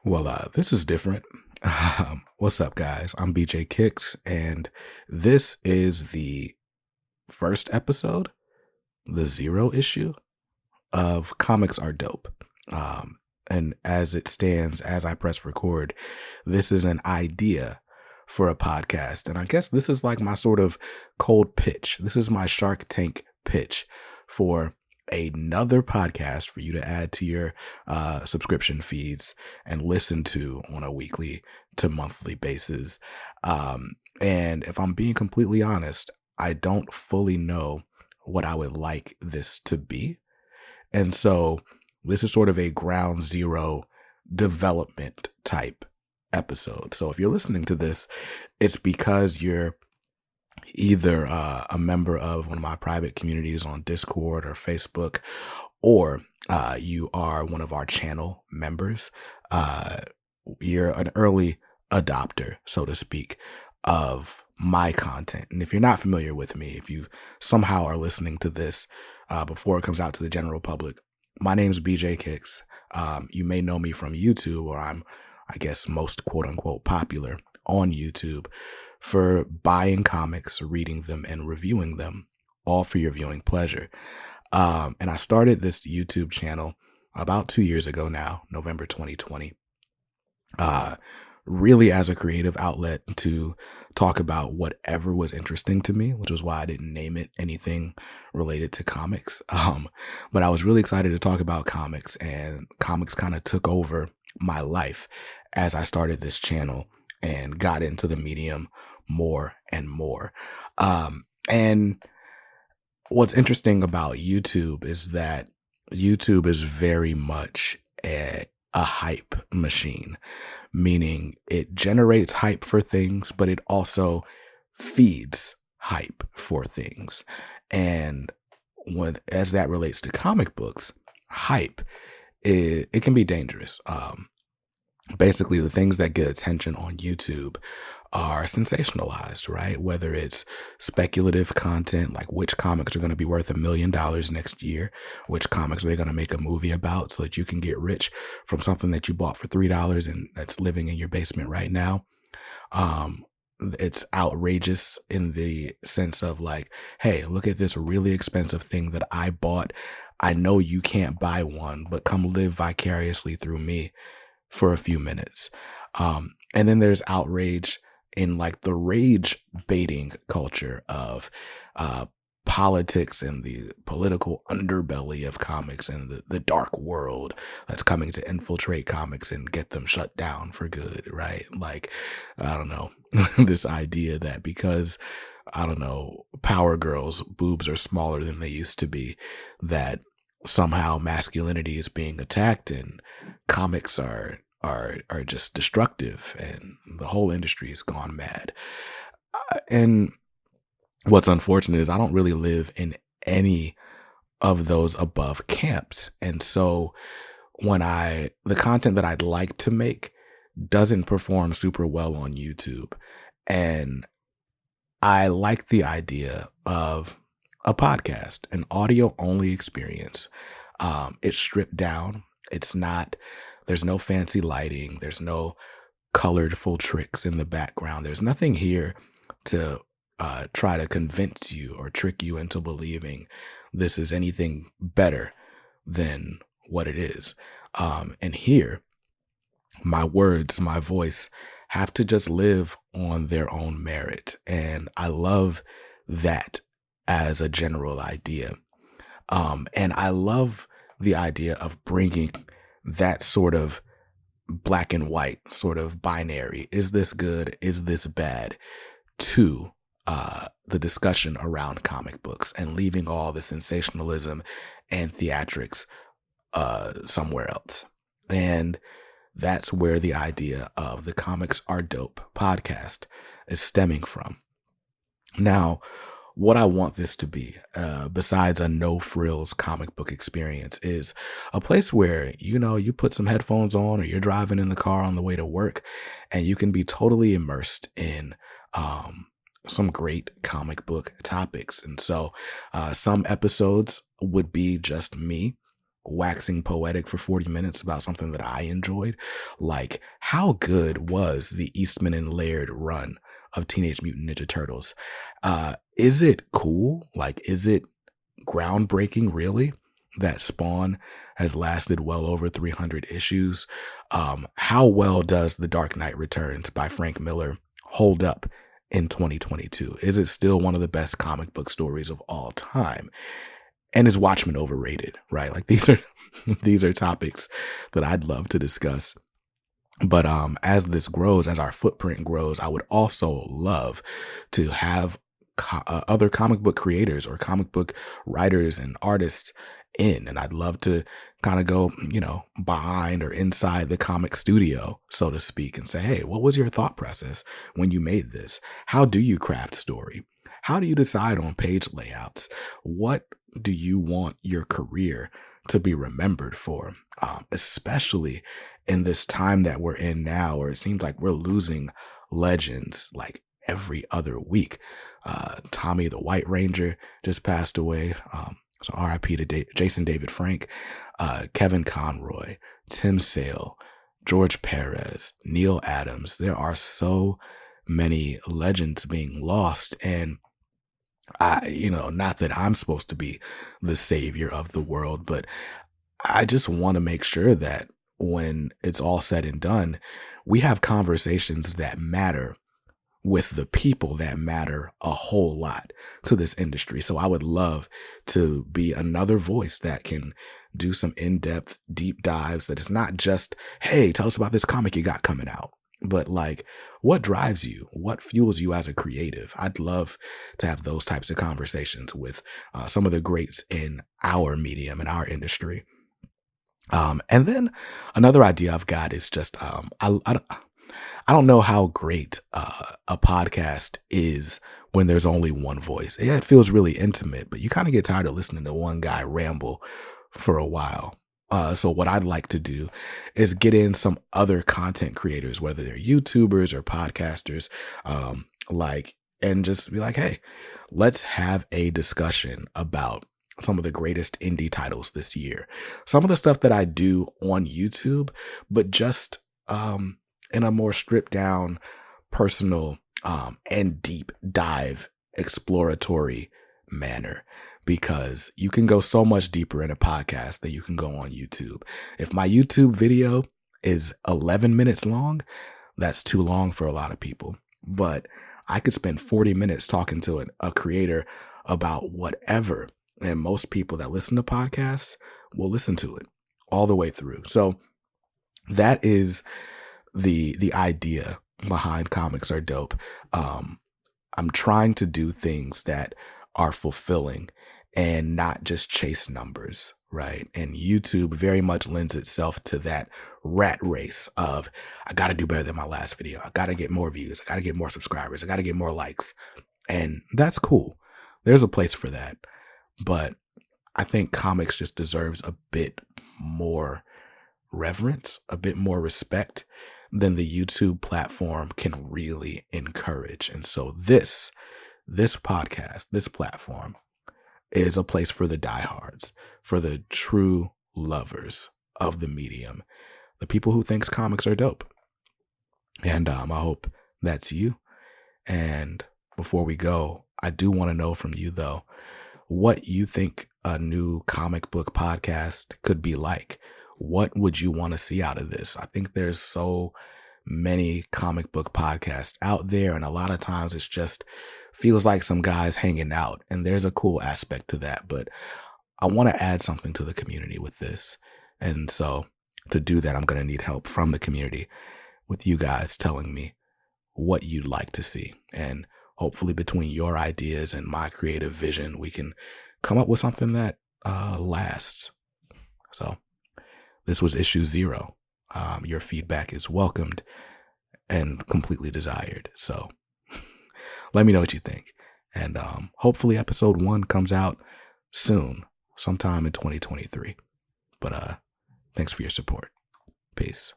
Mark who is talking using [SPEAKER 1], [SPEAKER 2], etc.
[SPEAKER 1] This is different. What's up, guys? I'm BJ Kicks, and this is the first episode, the zero issue of Comics Are Dope. And as it stands, as I press record, this is an idea for a podcast. And I guess this is like my sort of cold pitch. This is my Shark Tank pitch for another podcast for you to add to your subscription feeds and listen to on a weekly to monthly basis. And if I'm being completely honest, I don't fully know what I would like this to be. And so this is sort of a ground zero development type episode. So if you're listening to this, it's because you're either a member of one of my private communities on Discord or Facebook, or you are one of our channel members. You're an early adopter, so to speak, of my content. And if you're not familiar with me, if you somehow are listening to this before it comes out to the general public, my name's BJ Kicks. You may know me from YouTube, or I guess, most quote unquote popular on YouTube for buying comics, reading them, and reviewing them, all for your viewing pleasure. And I started this YouTube channel about 2 years ago now, November 2020, really as a creative outlet to talk about whatever was interesting to me, which was why I didn't name it anything related to comics. But I was really excited to talk about comics, and comics kind of took over my life as I started this channel and got into the medium more and more. And what's interesting about YouTube is that YouTube is very much a hype machine, meaning it generates hype for things, but it also feeds hype for things. And as that relates to comic books, hype, it can be dangerous. Basically, the things that get attention on YouTube are sensationalized, right? Whether it's speculative content, like which comics are going to be worth $1 million next year, which comics are they going to make a movie about so that you can get rich from something that you bought for $3 and that's living in your basement right now. It's outrageous in the sense of like, hey, look at this really expensive thing that I bought. I know you can't buy one, but come live vicariously through me for a few minutes. And then there's outrage in like the rage baiting culture of politics and the political underbelly of comics and the dark world that's coming to infiltrate comics and get them shut down for good, right? Like, I don't know, this idea that because, I don't know, Power Girls' boobs are smaller than they used to be, that somehow masculinity is being attacked and comics are just destructive and the whole industry has gone mad. And what's unfortunate is I don't really live in any of those above camps. And so when the content that I'd like to make doesn't perform super well on YouTube. And I like the idea of a podcast, an audio only experience. It's stripped down. There's no fancy lighting. There's no colorful tricks in the background. There's nothing here to try to convince you or trick you into believing this is anything better than what it is. And here, my words, my voice have to just live on their own merit. And I love that as a general idea. And I love the idea of bringing that sort of black and white, sort of binary, is this good, is this bad, to the discussion around comic books and leaving all the sensationalism and theatrics somewhere else. And that's where the idea of the Comics Are Dope podcast is stemming from. Now, what I want this to be, besides a no frills comic book experience, is a place where, you put some headphones on or you're driving in the car on the way to work and you can be totally immersed in some great comic book topics. And so some episodes would be just me waxing poetic for 40 minutes about something that I enjoyed. Like, how good was the Eastman and Laird run of Teenage Mutant Ninja Turtles? Is it cool? Like, is it groundbreaking, really, that Spawn has lasted well over 300 issues? How well does The Dark Knight Returns by Frank Miller hold up in 2022? Is it still one of the best comic book stories of all time? And is Watchmen overrated, right? Like, these are these are topics that I'd love to discuss. But as this grows, as our footprint grows, I would also love to have other comic book creators or comic book writers and artists in. And I'd love to kind of go, behind or inside the comic studio, so to speak, and say, hey, what was your thought process when you made this? How do you craft story? How do you decide on page layouts? What do you want your career to be remembered for? Especially in this time that we're in now, where it seems like we're losing legends like every other week. Tommy the White Ranger just passed away. So RIP to Jason David Frank, Kevin Conroy, Tim Sale, George Perez, Neil Adams. There are so many legends being lost. And not that I'm supposed to be the savior of the world, but I just want to make sure that when it's all said and done, we have conversations that matter with the people that matter a whole lot to this industry. So I would love to be another voice that can do some in-depth deep dives, that it's not just, hey, tell us about this comic you got coming out, but like, what drives you? What fuels you as a creative? I'd love to have those types of conversations with some of the greats in our medium, in our industry. And then another idea I've got is just, I don't know how great a podcast is when there's only one voice. Yeah, it feels really intimate, but you kind of get tired of listening to one guy ramble for a while. So what I'd like to do is get in some other content creators, whether they're YouTubers or podcasters, and just be like, hey, let's have a discussion about some of the greatest indie titles this year. Some of the stuff that I do on YouTube, but just in a more stripped down, personal, and deep dive exploratory manner. Because you can go so much deeper in a podcast than you can go on YouTube. If my YouTube video is 11 minutes long, that's too long for a lot of people. But I could spend 40 minutes talking to a creator about whatever. And most people that listen to podcasts will listen to it all the way through. So that is the idea behind Comics Are Dope. I'm trying to do things that are fulfilling and not just chase numbers, right? And YouTube very much lends itself to that rat race of, I got to do better than my last video. I got to get more views. I got to get more subscribers. I got to get more likes. And that's cool. There's a place for that. But I think comics just deserves a bit more reverence, a bit more respect than the YouTube platform can really encourage. And so this podcast, this platform, is a place for the diehards, for the true lovers of the medium, the people who thinks comics are dope. And I hope that's you. And before we go, I do want to know from you, though, what you think a new comic book podcast could be like. What would you want to see out of this? I think there's so many comic book podcasts out there, and a lot of times it's just feels like some guys hanging out, and there's a cool aspect to that, but I want to add something to the community with this. And so to do that, I'm going to need help from the community, with you guys telling me what you'd like to see. And hopefully between your ideas and my creative vision, we can come up with something that lasts. So this was issue 0. Your feedback is welcomed and completely desired. So let me know what you think. And hopefully episode 1 comes out soon, sometime in 2023. But thanks for your support. Peace.